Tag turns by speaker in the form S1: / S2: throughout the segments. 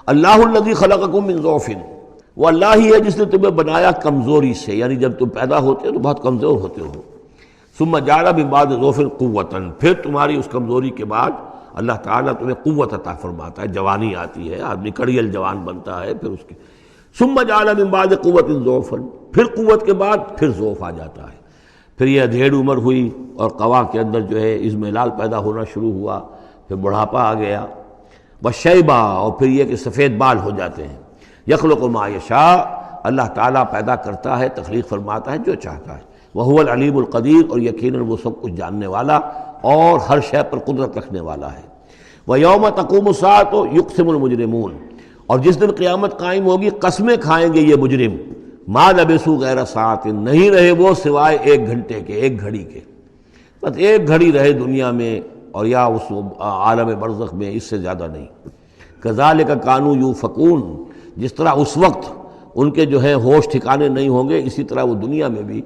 S1: اللہ الذی خلقکم من ضعف، وہ اللہ ہی ہے جس نے تمہیں بنایا کمزوری سے، یعنی جب تم پیدا ہوتے ہو تو بہت کمزور ہوتے ہو، ثم جعل من بعد ضعف قوۃ، پھر تمہاری اس کمزوری کے بعد اللہ تعالیٰ تمہیں قوت عطا فرماتا ہے، جوانی آتی ہے، آدمی کڑیل جوان بنتا ہے، پھر اس کے ثم جعل من بعد قوۃ ضعفا، پھر قوت کے بعد پھر ضعف آ جاتا ہے، پھر یہ ادھیڑ عمر ہوئی اور قوا کے اندر جو ہے اضمحلال پیدا ہونا شروع ہوا، پھر بڑھاپا آ گیا، وشیبہ، اور پھر یہ کہ سفید بال ہو جاتے ہیں۔ یخلق ما یشاء، اللہ تعالیٰ پیدا کرتا ہے، تخلیق فرماتا ہے جو چاہتا ہے، وہو العلیم القدیر، اور یقیناً وہ سب کچھ جاننے والا اور ہر شے پر قدرت رکھنے والا ہے۔ وَيَوْمَ تَقُومُ السَّاعَةُ يُقْسِمُ الْمُجْرِمُونَ، اور جس دن قیامت قائم ہوگی قسمیں کھائیں گے یہ مجرم، ما لبثوا غیر ساعۃ، نہیں رہے وہ سوائے ایک گھنٹے کے، ایک گھڑی کے، بس ایک گھڑی رہے دنیا میں اور یا اس عالم برزخ میں، اس سے زیادہ نہیں۔ کذالک کانوا یؤفکون، جس طرح اس وقت ان کے جو ہے ہوش ٹھکانے نہیں ہوں گے، اسی طرح وہ دنیا میں بھی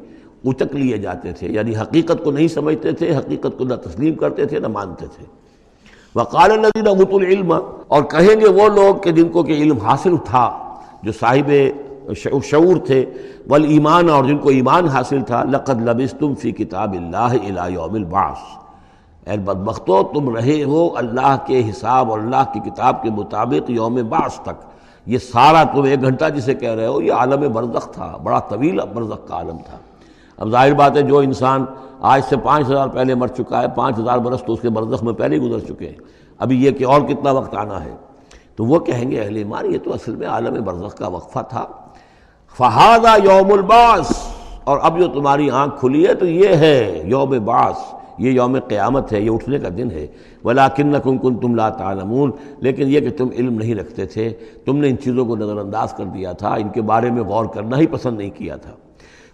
S1: اچک لیے جاتے تھے، یعنی حقیقت کو نہیں سمجھتے تھے، حقیقت کو نہ تسلیم کرتے تھے نہ مانتے تھے۔ وقال الذین اوتوا العلم، اور کہیں گے وہ لوگ کہ جن کو کہ علم حاصل تھا، جو صاحب شعور تھے، والایمان، اور جن کو ایمان حاصل تھا، لقد لبثتم فی کتاب اللہ الی یوم البعث، اے بدبختو تم رہے ہو اللہ کے حساب اور اللہ کی کتاب کے مطابق یوم بعث تک۔ یہ سارا تم ایک گھنٹہ جسے کہہ رہے ہو یہ عالم برزخ تھا، بڑا طویل برزخ کا عالم تھا۔ اب ظاہر بات ہے جو انسان آج سے 5000 پہلے مر چکا ہے، 5000 برس تو اس کے برزخ میں پہلے ہی گزر چکے ہیں، ابھی یہ کہ اور کتنا وقت آنا ہے، تو وہ کہیں گے اہل ایمان یہ تو اصل میں عالم برزخ کا وقفہ تھا۔ فہذا یوم البعث، اور اب جو تمہاری آنکھ کھلی ہے تو یہ ہے یوم بعث، یہ یوم قیامت ہے، یہ اٹھنے کا دن ہے۔ وَلَٰكِنَّكُمْ كُنتُمْ لَا تَعْلَمُونَ، لیکن یہ کہ تم علم نہیں رکھتے تھے، تم نے ان چیزوں کو نظر انداز کر دیا تھا، ان کے بارے میں غور کرنا ہی پسند نہیں کیا تھا۔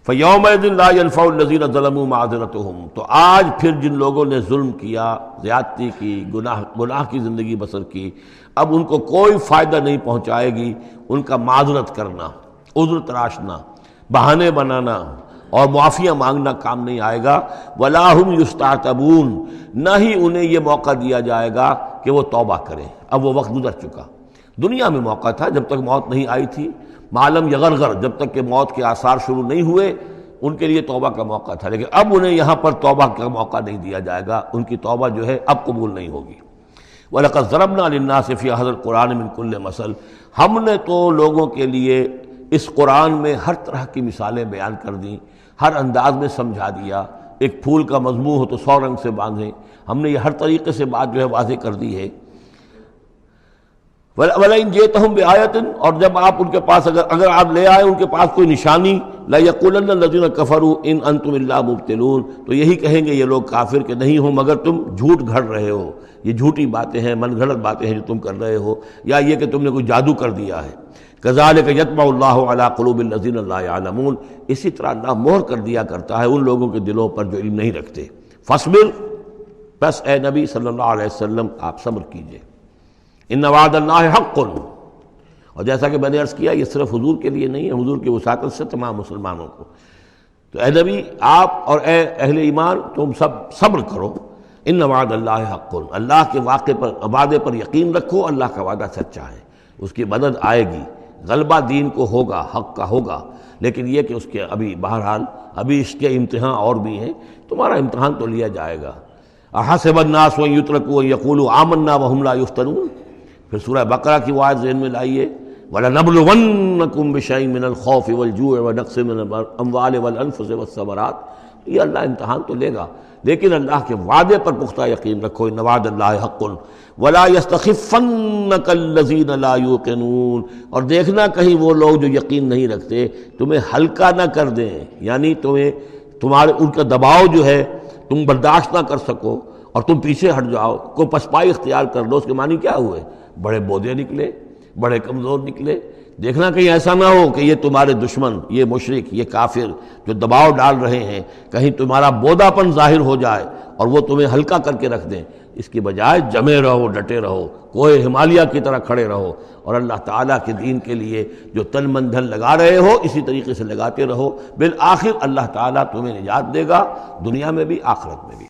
S1: فَيَوْمَئِذٍ لَا يَنفَعُ الَّذِينَ ظَلَمُوا مَعْذِرَتُهُمْ، تو آج پھر جن لوگوں نے ظلم کیا، زیادتی کی، گناہ کی زندگی بسر کی، اب ان کو کوئی فائدہ نہیں پہنچائے گی ان کا معذرت کرنا، عذر تراشنا، بہانے بنانا اور معافیاں مانگنا کام نہیں آئے گا۔ وَلَا هُمْ يُسْتَعْتَبُونَ، نہ ہی انہیں یہ موقع دیا جائے گا کہ وہ توبہ کریں، اب وہ وقت گزر چکا۔ دنیا میں موقع تھا جب تک موت نہیں آئی تھی، معلم یغرغر، جب تک کہ موت کے آثار شروع نہیں ہوئے ان کے لیے توبہ کا موقع تھا، لیکن اب انہیں یہاں پر توبہ کا موقع نہیں دیا جائے گا، ان کی توبہ جو ہے اب قبول نہیں ہوگی۔ وَلَقَدْ ضَرَبْنَا لِلنَّاسِ فِي هَذَا الْقُرْآنِ مِنْ كُلِّ مَثَلٍ، ہم نے تو لوگوں کے لیے اس قرآن میں ہر طرح کی مثالیں بیان کر دیں، ہر انداز میں سمجھا دیا۔ ایک پھول کا مضمون ہو تو 100 رنگ سے باندھیں، ہم نے یہ ہر طریقے سے بات جو ہے واضح کر دی ہے۔ وَلَئِنْ جِئْتَهُمْ بِآيَةٍ، اور جب آپ ان کے پاس اگر آپ لے آئے ان کے پاس کوئی نشانی، لَيَقُولَنَّ الَّذِينَ كَفَرُوا إِنْ أَنْتُمْ إِلَّا مُبْطِلُونَ، تو یہی کہیں گے یہ لوگ کافر کہ نہیں ہو مگر تم جھوٹ گھڑ رہے ہو، یہ جھوٹی باتیں ہیں، من گھڑت باتیں ہیں جو تم کر رہے ہو، یا یہ کہ تم نے کوئی جادو کر دیا ہے۔ كَذَلِكَ يَطْبَعُ اللَّهُ عَلَىٰ قُلُوبِ الَّذِينَ لَا يَعْلَمُونَ، اسی طرح اللہ مہر کر دیا کرتا ہے ان لوگوں کے دلوں پر جو علم نہیں رکھتے۔ فَاصْبِرْ، بس اے نبی صلی اللہ علیہ وسلم آپ صبر کیجئے۔ إِنَّ وَعْدَ اللَّهِ حَقٌّ، اور جیسا کہ میں نے عرض کیا یہ صرف حضور کے لیے نہیں ہے، حضور کی وساطت سے تمام مسلمانوں کو۔ تو اے نبی آپ اور اے اہل ایمان تم سب صبر کرو۔ ان وعد اللہ حق، اللہ کے وعدے پر یقین رکھو، اللہ کا وعدہ سچا ہے، اس کی مدد آئے گی، غلبہ دین کو ہوگا، حق کا ہوگا، لیکن یہ کہ اس کے ابھی بہرحال ابھی اس کے امتحان اور بھی ہیں، تمہارا امتحان تو لیا جائے گا۔ احسب الناس ان یترکوا ان یقولوا آمنا وهم لا یفتنون، پھر سورہ بقرہ کی وہ آیت ذہن میں لائیے، وَلَنَبْلُوَنَّكُمْ بِشَيْءٍ مِّنَ الْخَوْفِ وَالْجُوعِ وَنَقْصٍ مِّنَ الْأَمْوَالِ وَالْأَنفُسِ وَالثَّمَرَاتِ، یہ اللہ امتحان تو لے گا، لیکن اللہ کے وعدے پر پختہ یقین رکھو۔ ان وعد اللہ حق ولا يستخفنك الذين لا يوقنون، اور دیکھنا کہیں وہ لوگ جو یقین نہیں رکھتے تمہیں ہلکا نہ کر دیں، یعنی تمہارے ان کا دباؤ جو ہے تم برداشت نہ کر سکو اور تم پیچھے ہٹ جاؤ، کوئی پسپائی اختیار کر لو، اس کے معنی کیا ہوئے؟ بڑے بودے نکلے، بڑے کمزور نکلے۔ دیکھنا کہیں ایسا نہ ہو کہ یہ تمہارے دشمن، یہ مشرک، یہ کافر جو دباؤ ڈال رہے ہیں، کہیں تمہارا بودا پن ظاہر ہو جائے اور وہ تمہیں ہلکا کر کے رکھ دیں۔ اس کی بجائے جمے رہو، ڈٹے رہو، کوئی ہمالیہ کی طرح کھڑے رہو، اور اللہ تعالیٰ کے دین کے لیے جو تن من دھن لگا رہے ہو اسی طریقے سے لگاتے رہو۔ بالآخر اللہ تعالیٰ تمہیں نجات دے گا، دنیا میں بھی آخرت میں بھی۔